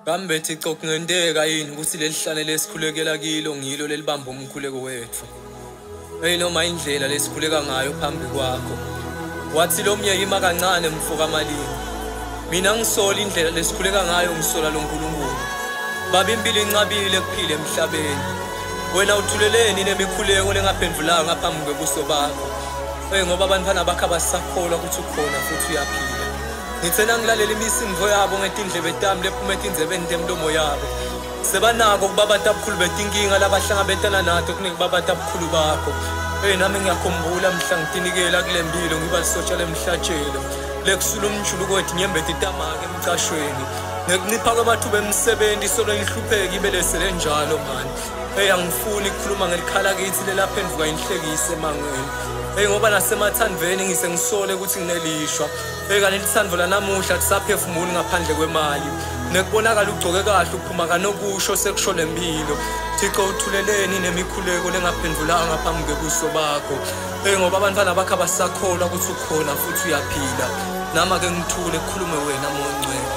Kambe Thixo kungenteka yini ukuthi lelihlane lesikhulekela kilo ngilo lelibamba umkhuleko wethu? Noma indlela lesikhuleka ngayo phambi kwakho. Wathi lo myeyima kancane mfoka malini. Mina ngisola indlela lesikhuleka ngayo ngisola lo nkulunkulu. Babimbili incabile kuphile emhlabeni. Wena uthuleleni nemikhuleko lengaphendulanga phambi kwebuso bakho. Ngoba abantwana bakho abasakholwa ukuthi ukhona futhi uyaphila. Ngithena ngilalela imisingo yabo ngetindlebe tami lephuma etindzebeni temlomo yabo. Sebanako ukubabata abukhulu betinkinga labahlangabetana nato kunekubabata abukhulu bakho. Nami ngiyakhumbula mhla ngitinikela kule mpilo ngiba lisotsha lemhlatshelo. Lekusula umjuluko wethi nyembethe itamake emcashweni. Ngekuncipha kwamathuba emsebenzi solo ngihlupheke ibelesele njalo mani. Angifuni ukukhuluma ngelikhala kithi lelaphenduka inhlekise emangweni. Ngoba nasemathandweni ngise ngisole ukuthi nginelishwa. Kanti lithandvo lanamuhla lisaphefumuli ngaphandle kwemali. Nekubonakala ugcoke kahle uphuma kanokusho sekusho lempilo. Thixo uthuleleni nemikhuleko lengaphendulanga phambi kwebuso bakho. Ngoba abantwana bakho abasakholwa ukuthi ukhona futhi uyaphila. Nama ke ngithule kukhulume wena Moya Ongcwele.